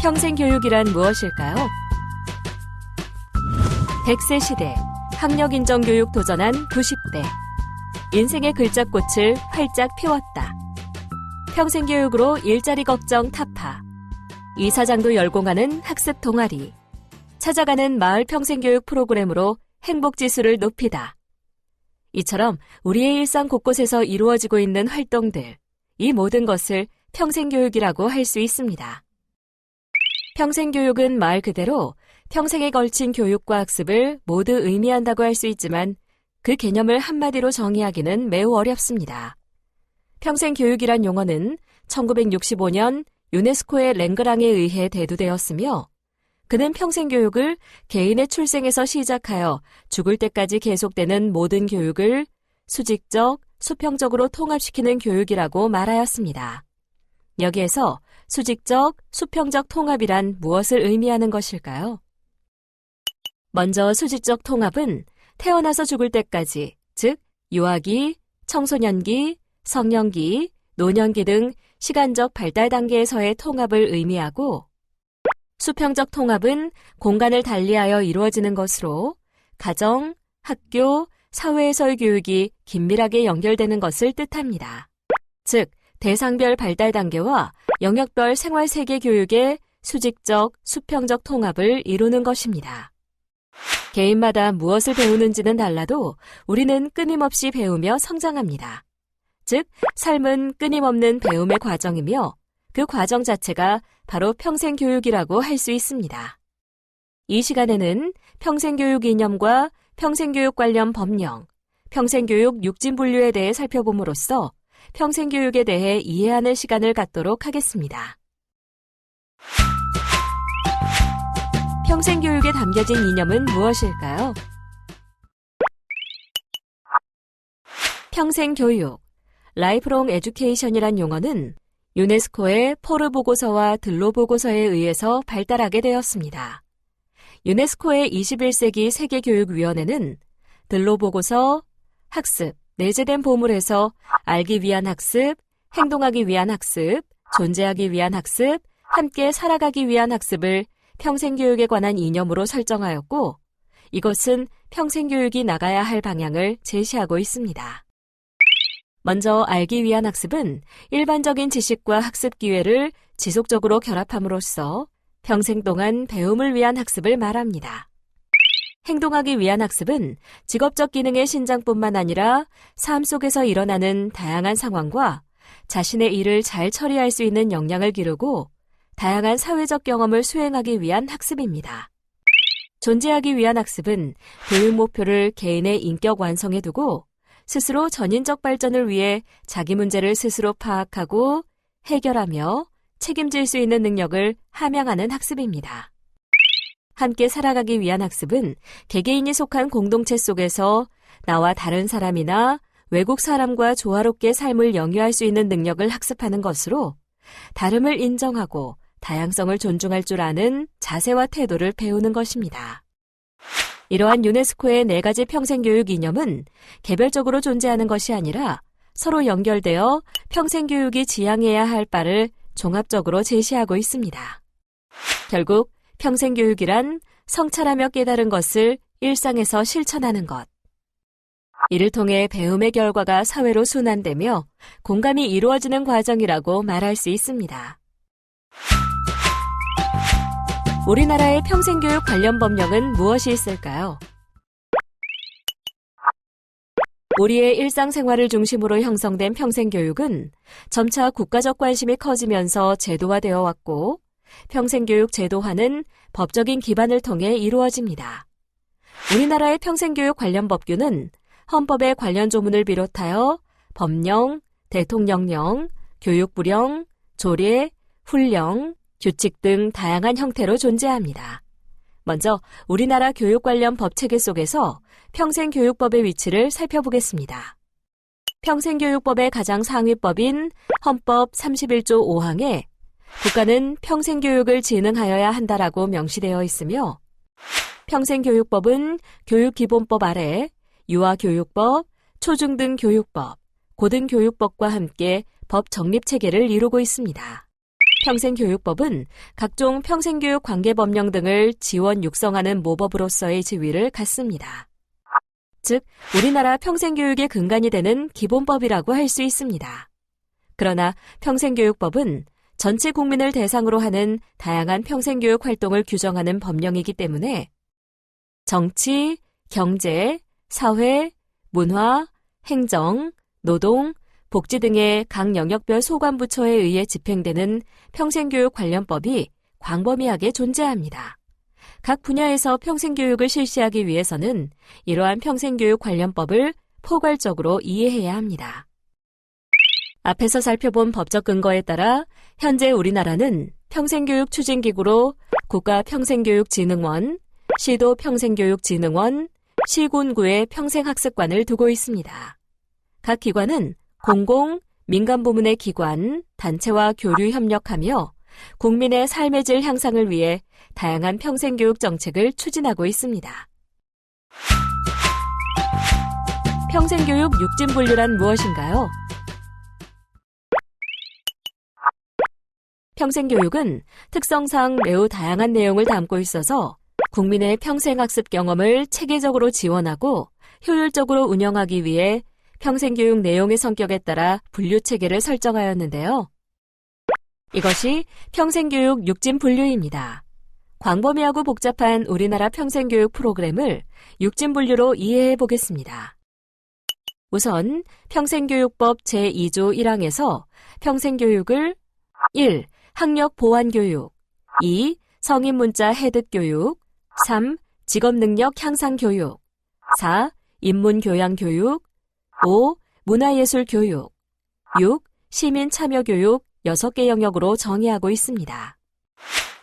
평생교육이란 무엇일까요? 100세 시대, 학력인정교육 도전한 90대. 인생의 글자꽃을 활짝 피웠다. 평생교육으로 일자리 걱정 타파. 이사장도 열공하는 학습 동아리. 찾아가는 마을 평생교육 프로그램으로 행복지수를 높이다. 이처럼 우리의 일상 곳곳에서 이루어지고 있는 활동들, 이 모든 것을 평생교육이라고 할 수 있습니다. 평생교육은 말 그대로 평생에 걸친 교육과 학습을 모두 의미한다고 할 수 있지만 그 개념을 한마디로 정의하기는 매우 어렵습니다. 평생교육이란 용어는 1965년 유네스코의 랭그랑에 의해 대두되었으며 그는 평생교육을 개인의 출생에서 시작하여 죽을 때까지 계속되는 모든 교육을 수직적, 수평적으로 통합시키는 교육이라고 말하였습니다. 여기에서 수직적, 수평적 통합이란 무엇을 의미하는 것일까요? 먼저 수직적 통합은 태어나서 죽을 때까지, 즉 유아기, 청소년기, 성년기, 노년기 등 시간적 발달 단계에서의 통합을 의미하고 수평적 통합은 공간을 달리하여 이루어지는 것으로 가정, 학교, 사회에서의 교육이 긴밀하게 연결되는 것을 뜻합니다. 즉, 대상별 발달 단계와 영역별 생활세계 교육의 수직적, 수평적 통합을 이루는 것입니다. 개인마다 무엇을 배우는지는 달라도 우리는 끊임없이 배우며 성장합니다. 즉, 삶은 끊임없는 배움의 과정이며 그 과정 자체가 바로 평생교육이라고 할 수 있습니다. 이 시간에는 평생교육 이념과 평생교육 관련 법령, 평생교육 육진분류에 대해 살펴봄으로써 평생교육에 대해 이해하는 시간을 갖도록 하겠습니다. 평생교육에 담겨진 이념은 무엇일까요? 평생교육, 라이프롱 에듀케이션이란 용어는 유네스코의 포르 보고서와 들로 보고서에 의해서 발달하게 되었습니다. 유네스코의 21세기 세계교육위원회는 들로 보고서, 학습, 내재된 보물에서 알기 위한 학습, 행동하기 위한 학습, 존재하기 위한 학습, 함께 살아가기 위한 학습을 평생교육에 관한 이념으로 설정하였고, 이것은 평생교육이 나가야 할 방향을 제시하고 있습니다. 먼저 알기 위한 학습은 일반적인 지식과 학습 기회를 지속적으로 결합함으로써 평생 동안 배움을 위한 학습을 말합니다. 행동하기 위한 학습은 직업적 기능의 신장뿐만 아니라 삶 속에서 일어나는 다양한 상황과 자신의 일을 잘 처리할 수 있는 역량을 기르고 다양한 사회적 경험을 수행하기 위한 학습입니다. 존재하기 위한 학습은 교육 목표를 개인의 인격 완성에 두고 스스로 전인적 발전을 위해 자기 문제를 스스로 파악하고 해결하며 책임질 수 있는 능력을 함양하는 학습입니다. 함께 살아가기 위한 학습은 개개인이 속한 공동체 속에서 나와 다른 사람이나 외국 사람과 조화롭게 삶을 영위할 수 있는 능력을 학습하는 것으로 다름을 인정하고 다양성을 존중할 줄 아는 자세와 태도를 배우는 것입니다. 이러한 유네스코의 4가지 평생교육 이념은 개별적으로 존재하는 것이 아니라 서로 연결되어 평생교육이 지향해야 할 바를 종합적으로 제시하고 있습니다. 결국 평생교육이란 성찰하며 깨달은 것을 일상에서 실천하는 것. 이를 통해 배움의 결과가 사회로 순환되며 공감이 이루어지는 과정이라고 말할 수 있습니다. 우리나라의 평생교육 관련 법령은 무엇이 있을까요? 우리의 일상생활을 중심으로 형성된 평생교육은 점차 국가적 관심이 커지면서 제도화되어 왔고 평생교육 제도화는 법적인 기반을 통해 이루어집니다. 우리나라의 평생교육 관련 법규는 헌법의 관련 조문을 비롯하여 법령, 대통령령, 교육부령, 조례, 훈령, 규칙 등 다양한 형태로 존재합니다. 먼저 우리나라 교육 관련 법체계 속에서 평생교육법의 위치를 살펴보겠습니다. 평생교육법의 가장 상위법인 헌법 31조 5항에 국가는 평생교육을 진흥하여야 한다라고 명시되어 있으며 평생교육법은 교육기본법 아래 유아교육법, 초중등교육법, 고등교육법과 함께 법 정립체계를 이루고 있습니다. 평생교육법은 각종 평생교육 관계법령 등을 지원 육성하는 모법으로서의 지위를 갖습니다. 즉, 우리나라 평생교육의 근간이 되는 기본법이라고 할 수 있습니다. 그러나 평생교육법은 전체 국민을 대상으로 하는 다양한 평생교육 활동을 규정하는 법령이기 때문에 정치, 경제, 사회, 문화, 행정, 노동, 복지 등의 각 영역별 소관부처에 의해 집행되는 평생교육 관련법이 광범위하게 존재합니다. 각 분야에서 평생교육을 실시하기 위해서는 이러한 평생교육 관련법을 포괄적으로 이해해야 합니다. 앞에서 살펴본 법적 근거에 따라 현재 우리나라는 평생교육 추진기구로 국가평생교육진흥원, 시도평생교육진흥원, 시군구의 평생학습관을 두고 있습니다. 각 기관은 공공, 민간 부문의 기관, 단체와 교류 협력하며 국민의 삶의 질 향상을 위해 다양한 평생교육 정책을 추진하고 있습니다. 평생교육 육진분류란 무엇인가요? 평생교육은 특성상 매우 다양한 내용을 담고 있어서 국민의 평생학습 경험을 체계적으로 지원하고 효율적으로 운영하기 위해 평생교육 내용의 성격에 따라 분류체계를 설정하였는데요. 이것이 평생교육 육진분류입니다. 광범위하고 복잡한 우리나라 평생교육 프로그램을 육진분류로 이해해 보겠습니다. 우선 평생교육법 제2조 1항에서 평생교육을 1. 학력보완교육 2. 성인문자 해득교육 3. 직업능력 향상교육 4. 인문교양교육 5. 문화예술교육 6. 시민참여교육 6개 영역으로 정의하고 있습니다.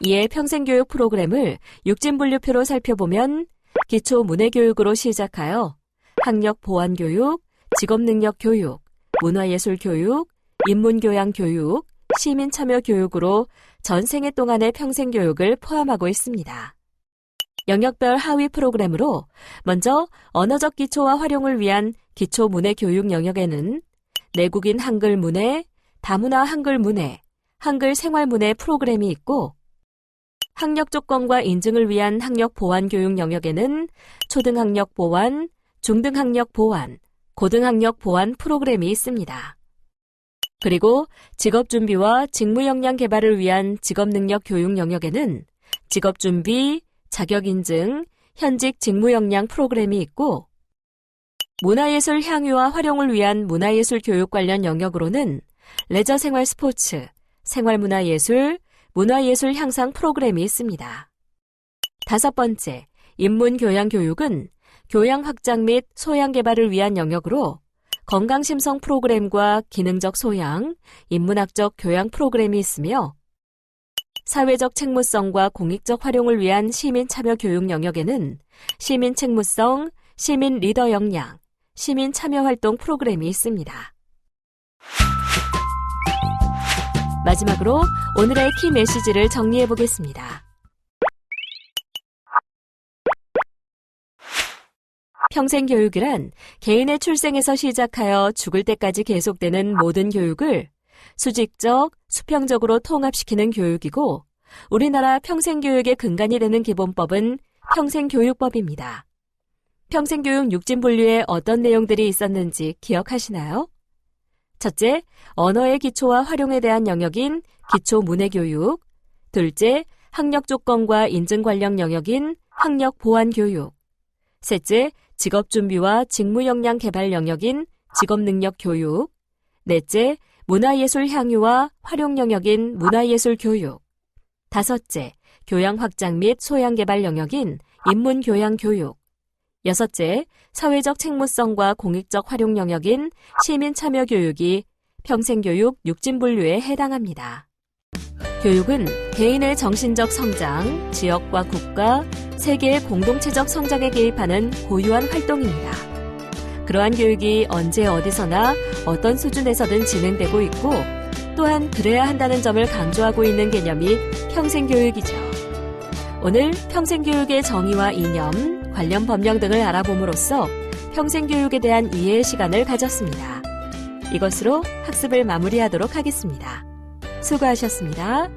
이에 평생교육 프로그램을 육진분류표로 살펴보면 기초문해교육으로 시작하여 학력보완교육, 직업능력교육, 문화예술교육, 인문교양교육, 시민참여교육으로 전생애 동안의 평생교육을 포함하고 있습니다. 영역별 하위 프로그램으로 먼저 언어적 기초와 활용을 위한 기초문해교육 영역에는 내국인 한글문해, 다문화 한글문해, 한글생활문해 프로그램이 있고 학력 조건과 인증을 위한 학력 보완 교육 영역에는 초등학력 보완, 중등학력 보완, 고등학력 보완 프로그램이 있습니다. 그리고 직업준비와 직무역량 개발을 위한 직업능력 교육 영역에는 직업준비, 자격인증, 현직 직무역량 프로그램이 있고 문화예술 향유와 활용을 위한 문화예술 교육 관련 영역으로는 레저생활 스포츠, 생활문화예술, 문화예술 향상 프로그램이 있습니다. 5번째, 인문교양교육은 교양 확장 및 소양 개발을 위한 영역으로 건강심성 프로그램과 기능적 소양, 인문학적 교양 프로그램이 있으며 사회적 책무성과 공익적 활용을 위한 시민 참여 교육 영역에는 시민 책무성, 시민 리더 역량, 시민 참여 활동 프로그램이 있습니다. 마지막으로 오늘의 키 메시지를 정리해 보겠습니다. 평생교육이란 개인의 출생에서 시작하여 죽을 때까지 계속되는 모든 교육을 수직적, 수평적으로 통합시키는 교육이고 우리나라 평생교육의 근간이 되는 기본법은 평생교육법입니다. 평생교육 육진분류에 어떤 내용들이 있었는지 기억하시나요? 첫째, 언어의 기초와 활용에 대한 영역인 기초문해교육. 둘째, 학력 조건과 인증 관련 영역인 학력 보완 교육. 셋째, 직업준비와 직무역량 개발 영역인 직업능력 교육. 넷째, 문화예술 향유와 활용 영역인 문화예술 교육. 다섯째, 교양 확장 및 소양 개발 영역인 인문교양 교육. 여섯째, 사회적 책무성과 공익적 활용 영역인 시민참여 교육이 평생교육 육진분류에 해당합니다. 교육은 개인의 정신적 성장, 지역과 국가, 세계의 공동체적 성장에 개입하는 고유한 활동입니다. 그러한 교육이 언제 어디서나 어떤 수준에서든 진행되고 있고 또한 그래야 한다는 점을 강조하고 있는 개념이 평생교육이죠. 오늘 평생교육의 정의와 이념, 관련 법령 등을 알아봄으로써 평생교육에 대한 이해의 시간을 가졌습니다. 이것으로 학습을 마무리하도록 하겠습니다. 수고하셨습니다.